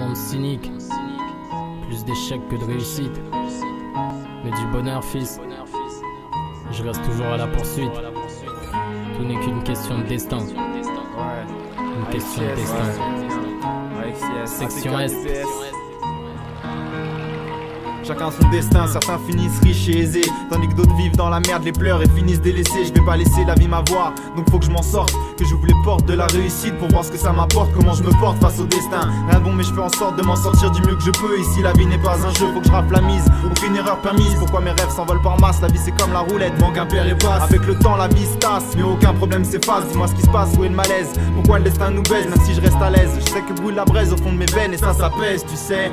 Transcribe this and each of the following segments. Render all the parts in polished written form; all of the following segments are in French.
monde cynique, plus d'échecs que de réussite. Mais du bonheur, fils, je reste toujours à la poursuite. Tout n'est qu'une question de destin. Une question de destin. Section Est. Chacun son destin, certains finissent riches et aisés, tandis que d'autres vivent dans la merde, les pleurs et finissent délaissés. Je vais pas laisser la vie m'avoir, donc faut que je m'en sorte, que j'ouvre les portes de la réussite pour voir ce que ça m'apporte, comment je me porte face au destin. Rien de bon mais je fais en sorte de m'en sortir du mieux que je peux. Ici la vie n'est pas un jeu, faut que je rafle la mise, aucune erreur permise. Pourquoi mes rêves s'envolent par masse, la vie c'est comme la roulette, manque un père et passe. Avec le temps la vie se tasse, mais aucun problème s'efface. Dis-moi ce qui se passe, où est le malaise, pourquoi le destin nous baise, même si je reste à l'aise. Je sais que brûle la braise au fond de mes veines et ça pèse, tu sais.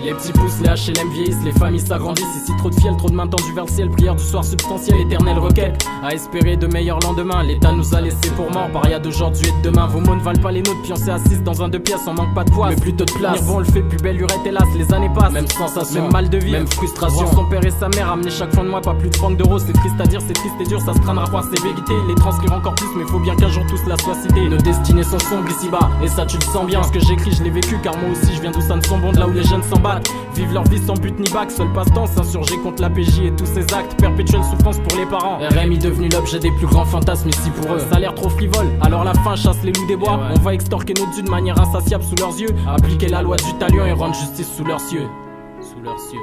Les petits pouces, les HLM vieillissent, les familles s'agrandissent. Ici trop de fiel, trop de mains tendues vers le ciel. Prière du soir substantielle, éternelle requête. À espérer de meilleurs lendemains. L'État nous a laissé pour morts, paria d'aujourd'hui et de demain. Vos mots ne valent pas les nôtres, puis on s'est assise dans un 2 pièces. On manque pas de poids, mais plutôt de place. Bon, on le fait plus belle lurette, hélas, les années passent. Même sensation, même mal de vie, même frustration. Voir son père et sa mère amener chaque fin de mois pas plus de 30 d'euros. C'est triste à dire, c'est triste et dur, ça se traînera par sévérité. Les transcrire encore plus, mais faut bien qu'un jour tous la soient cité. Nos destinées sont sombres ici-bas, et ça tu le sens bien. Ce que j'écris, je l'ai vécu, car moi aussi je viens d'où ça ne sont bon, de là où les jeunes s'en battent. Vivent leur vie sans but ni bac, seul passe-temps, s'insurger contre la PJ et tous ses actes, perpétuelle souffrance pour les parents. RMI devenu l'objet des plus grands fantasmes ici pour eux. Ça a l'air trop frivole, alors la faim chasse les loups des bois. On va extorquer nos dieux de manière insatiable sous leurs yeux, appliquer la loi du talion et rendre justice sous leurs cieux. Sous leurs cieux.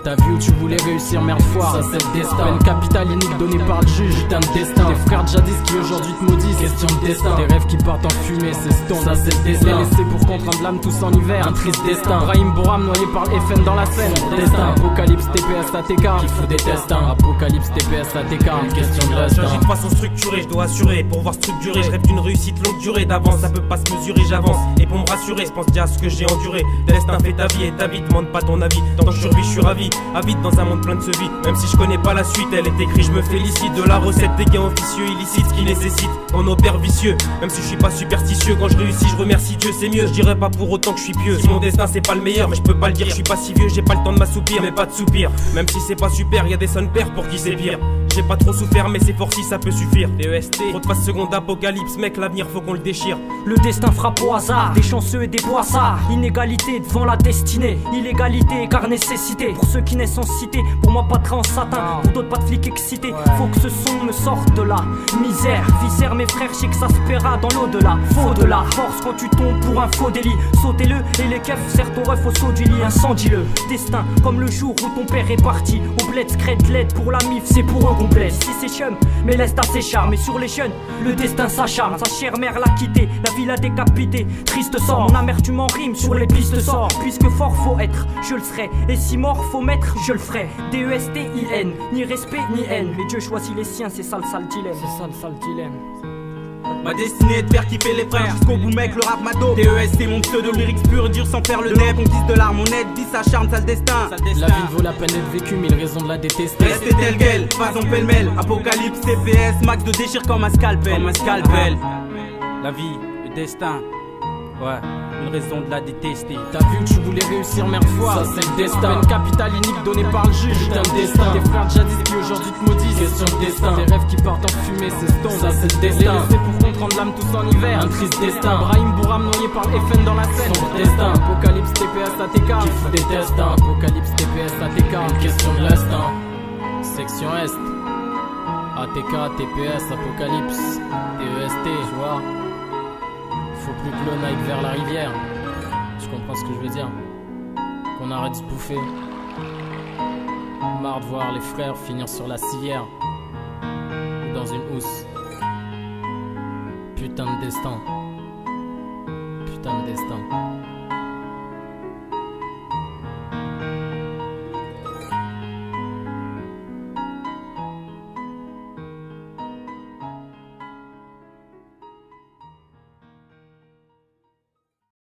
T'as vu où tu voulais réussir, merde foire, ça c'est le destin. Peine capitale unique donnée par le juge, putain de destin. Tes frères de jadis qui aujourd'hui te maudissent, question de destin. Tes rêves qui partent en fumée, c'est stone, ça c'est le destin. Les laisser pour contraindre l'âme tous en hiver, un triste destin. Brahim Boram noyé par le FN dans la Seine, destin. Apocalypse TPS ATK, qui fout des destins. Apocalypse TPS ATK, une question de destin. J'ai de façon structurée, je dois assurer. Pour voir structurer, je rêve d'une réussite longue durée. D'avance, ça peut pas se mesurer, j'avance. Et pour me rassurer, je pense déjà à ce que j'ai enduré. Destin fait ta vie et ta vie, demande pas ton avis. Tant que je survis, je suis ravi. Avide dans un monde plein de ce vide. Même si je connais pas la suite, elle est écrite, je me félicite. De la recette des gains officieux illicites, ce qui nécessite qu'on opère vicieux. Même si je suis pas superstitieux, quand je réussis, je remercie Dieu, c'est mieux. Je dirais pas pour autant que je suis pieux. Si mon destin c'est pas le meilleur, mais je peux pas le dire, je suis pas si vieux, j'ai pas le temps de m'assoupir, mais pas de soupir. Même si c'est pas super, y a des sons pères pour qui c'est pire. J'ai pas trop souffert, mais c'est fort si ça peut suffire. DEST, trop de phase seconde apocalypse, mec, l'avenir faut qu'on le déchire. Le destin frappe au hasard, des chanceux et des poissards. Inégalité devant la destinée, illégalité car nécessité. Pour ceux qui naissent en cité, pour moi pas de train en satin, pour d'autres pas de flics excités. Faut que ce son me sorte de la misère. Viscère mes frères, je sais que ça se paiera dans l'au-delà. Faut de la force quand tu tombes pour un faux délit. Sautez-le et les keufs, serre ton ref au saut du lit. Incendie-le, destin comme le jour où ton père est parti. Au bled, scred, l'aide pour la mif, c'est pour eux qu'on blesse. Si c'est chum, mais laisse ta ses charmes. Et sur les jeunes, le destin s'acharne. Sa chère mère l'a quitté, la vie l'a décapité. Triste sort, mon amertume en rime sur les pistes sort. Puisque fort faut être, je le serai. Et si mort faut mettre, je le ferai. DESTIN, ni respect ni haine. Mais Dieu choisit les siens, c'est ça le sale dilemme. C'est ça le sale dilemme. Ma destinée est de faire kiffer les frères jusqu'au bout mec, le rap m'ado. DEST mon pseudo, lyrics pur dur sans faire le nez. Conquise de l'art, mon aide, vie s'acharne, sale destin. La vie vaut la peine d'être vécue, mille raisons de la détester. Restez tel quel, façon pêle-mêle. Apocalypse, TPS, max de déchire comme un scalpel. Comme un scalpel. La vie, le destin. Ouais, une raison de la détester. T'as vu où tu voulais réussir, merde foire, ça c'est le destin. Une capitale unique donnée par le juge, putain de destin. Tes frères de jadis qui aujourd'hui te maudissent, question de destin. Tes rêves qui partent en fumée, c'est stone, ça c'est le destin. Les laisser pour comprendre l'âme tous en hiver, un triste destin. Brahim Boram noyé par le FN dans la Seine, sombre destin. Apocalypse TPS ATK, qui fout des destins. Apocalypse TPS ATK, une question de destin. Section Est, ATK, TPS, Apocalypse, DEST, tu vois. Faut plus que l'eau aille vers la rivière. Tu comprends ce que je veux dire? Qu'on arrête de se bouffer. Marre de voir les frères finir sur la civière ou dans une housse. Putain de destin. Putain de destin.